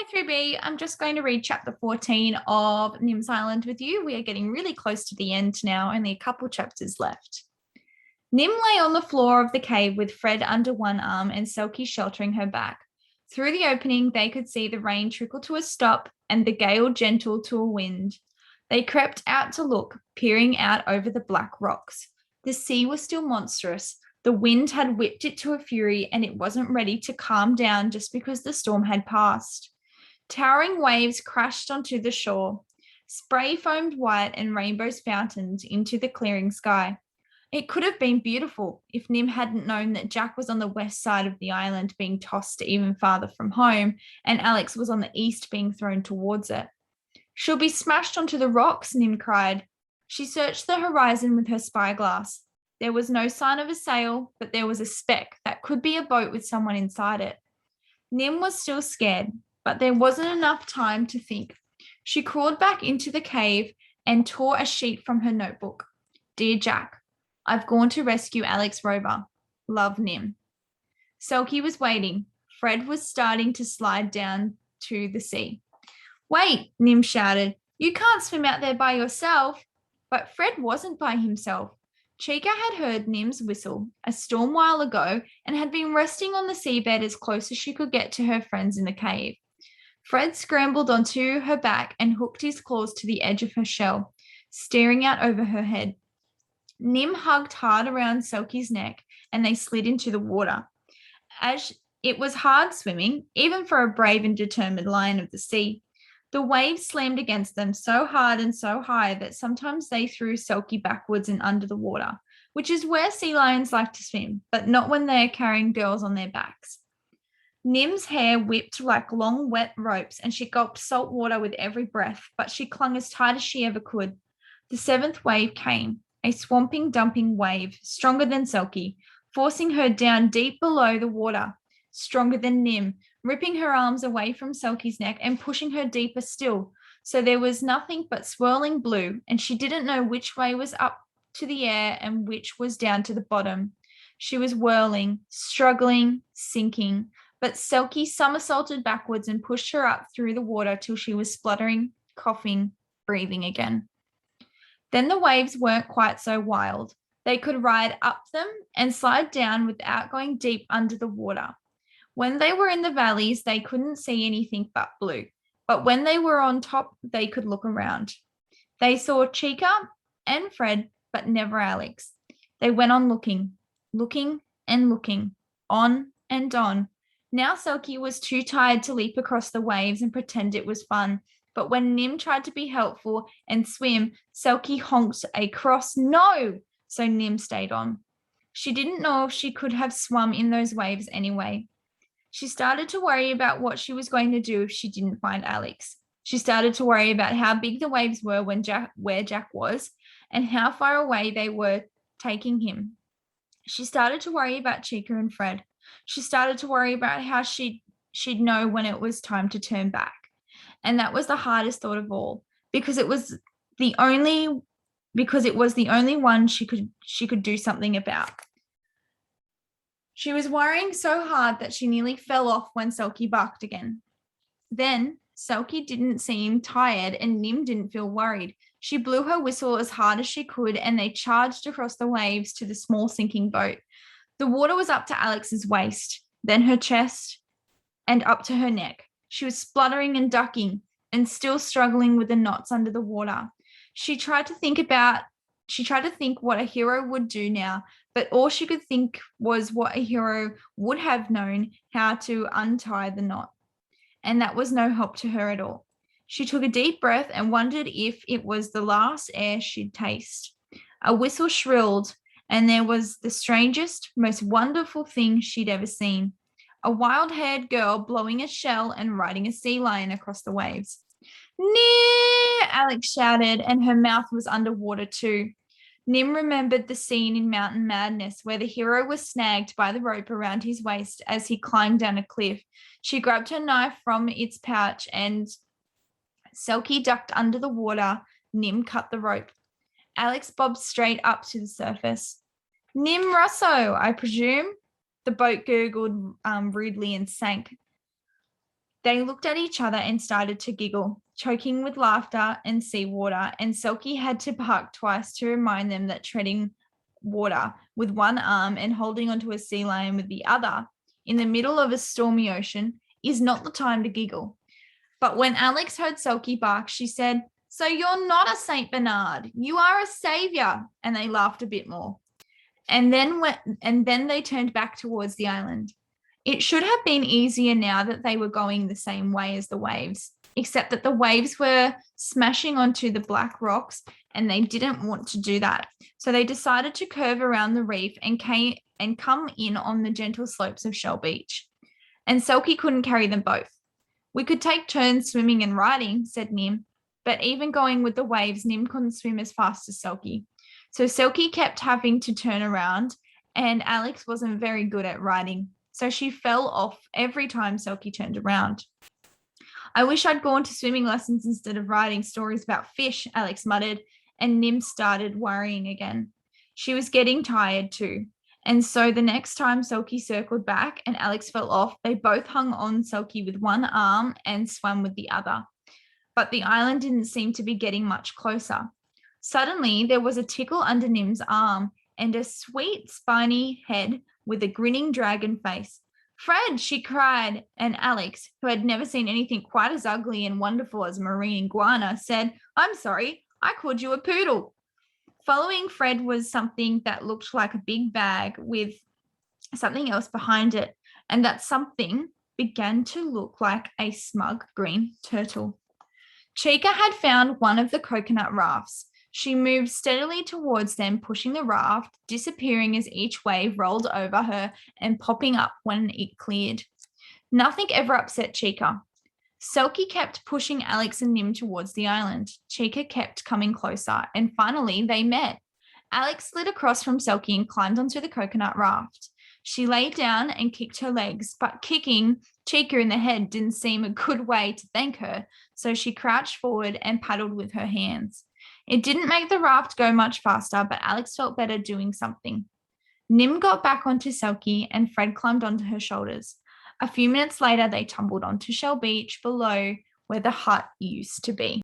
Hey 3B, I'm just going to read chapter 14 of Nim's Island with you. We are getting really close to the end now, only a couple chapters left. Nim lay on the floor of the cave with Fred under one arm and Selkie sheltering her back. Through the opening, they could see the rain trickle to a stop and the gale gentle to a wind. They crept out to look, peering out over the black rocks. The sea was still monstrous. The wind had whipped it to a fury, and it wasn't ready to calm down just because the storm had passed. Towering waves crashed onto the shore. Spray foamed white and rainbows fountained into the clearing sky. It could have been beautiful if Nim hadn't known that Jack was on the west side of the island being tossed even farther from home, and Alex was on the east being thrown towards it. She'll be smashed onto the rocks, Nim cried. She searched the horizon with her spyglass. There was no sign of a sail, but there was a speck that could be a boat with someone inside it. Nim was still scared, but there wasn't enough time to think. She crawled back into the cave and tore a sheet from her notebook. Dear Jack, I've gone to rescue Alex Rover. Love, Nim. Selkie was waiting. Fred was starting to slide down to the sea. Wait, Nim shouted. You can't swim out there by yourself. But Fred wasn't by himself. Chica had heard Nim's whistle a storm while ago and had been resting on the seabed as close as she could get to her friends in the cave. Fred scrambled onto her back and hooked his claws to the edge of her shell, staring out over her head. Nim hugged hard around Selkie's neck and they slid into the water. As it was hard swimming, even for a brave and determined lion of the sea. The waves slammed against them so hard and so high that sometimes they threw Selkie backwards and under the water, which is where sea lions like to swim, but not when they are carrying girls on their backs. Nim's hair whipped like long, wet ropes, and she gulped salt water with every breath, but she clung as tight as she ever could. The seventh wave came, a swamping, dumping wave, stronger than Selkie, forcing her down deep below the water, stronger than Nim, ripping her arms away from Selkie's neck and pushing her deeper still. So there was nothing but swirling blue, and she didn't know which way was up to the air and which was down to the bottom. She was whirling, struggling, sinking, but Selkie somersaulted backwards and pushed her up through the water till she was spluttering, coughing, breathing again. Then the waves weren't quite so wild. They could ride up them and slide down without going deep under the water. When they were in the valleys, they couldn't see anything but blue. But when they were on top, they could look around. They saw Chica and Fred, but never Alex. They went on looking and looking, on and on. Now Selkie was too tired to leap across the waves and pretend it was fun. But when Nim tried to be helpful and swim, Selkie honked a cross no, so Nim stayed on. She didn't know if she could have swum in those waves anyway. She started to worry about what she was going to do if she didn't find Alex. She started to worry about how big the waves were where Jack was and how far away they were taking him. She started to worry about Chica and Fred. She started to worry about how she'd know when it was time to turn back. And that was the hardest thought of all, because it was the only one she could do something about. She was worrying so hard that she nearly fell off when Selkie barked again. Then Selkie didn't seem tired and Nim didn't feel worried. She blew her whistle as hard as she could and they charged across the waves to the small sinking boat. The water was up to Alex's waist, then her chest, and up to her neck. She was spluttering and ducking and still struggling with the knots under the water. She tried to think what a hero would do now, but all she could think was what a hero would have known how to untie the knot. And that was no help to her at all. She took a deep breath and wondered if it was the last air she'd taste. A whistle shrilled, and there was the strangest, most wonderful thing she'd ever seen. A wild-haired girl blowing a shell and riding a sea lion across the waves. Near, Alex shouted, and her mouth was underwater too. Nim remembered the scene in Mountain Madness where the hero was snagged by the rope around his waist as he climbed down a cliff. She grabbed her knife from its pouch and Selkie ducked under the water. Nim cut the rope. Alex bobbed straight up to the surface. Nim Russo, I presume? The boat gurgled rudely and sank. They looked at each other and started to giggle, choking with laughter and seawater, and Selkie had to bark twice to remind them that treading water with one arm and holding onto a sea lion with the other in the middle of a stormy ocean is not the time to giggle. But when Alex heard Selkie bark, she said, "So you're not a Saint Bernard, you are a savior." And they laughed a bit more. And then they turned back towards the island. It should have been easier now that they were going the same way as the waves, except that the waves were smashing onto the black rocks and they didn't want to do that. So they decided to curve around the reef and come in on the gentle slopes of Shell Beach. And Selkie couldn't carry them both. "We could take turns swimming and riding," said Nim. But even going with the waves, Nim couldn't swim as fast as Selkie. So Selkie kept having to turn around, and Alex wasn't very good at riding. So she fell off every time Selkie turned around. "I wish I'd gone to swimming lessons instead of writing stories about fish," Alex muttered, and Nim started worrying again. She was getting tired too. And so the next time Selkie circled back and Alex fell off, they both hung on Selkie with one arm and swam with the other. But the island didn't seem to be getting much closer. Suddenly, there was a tickle under Nim's arm and a sweet, spiny head with a grinning dragon face. "Fred," she cried, and Alex, who had never seen anything quite as ugly and wonderful as a marine iguana, said, "I'm sorry, I called you a poodle." Following Fred was something that looked like a big bag with something else behind it, and that something began to look like a smug green turtle. Chica had found one of the coconut rafts. She moved steadily towards them, pushing the raft, disappearing as each wave rolled over her and popping up when it cleared. Nothing ever upset Chica. Selkie kept pushing Alex and Nim towards the island. Chica kept coming closer, and finally they met. Alex slid across from Selkie and climbed onto the coconut raft. She lay down and kicked her legs, but kicking Chica in the head didn't seem a good way to thank her, so she crouched forward and paddled with her hands. It didn't make the raft go much faster, but Alex felt better doing something. Nim got back onto Selkie and Fred climbed onto her shoulders. A few minutes later, they tumbled onto Shell Beach below where the hut used to be.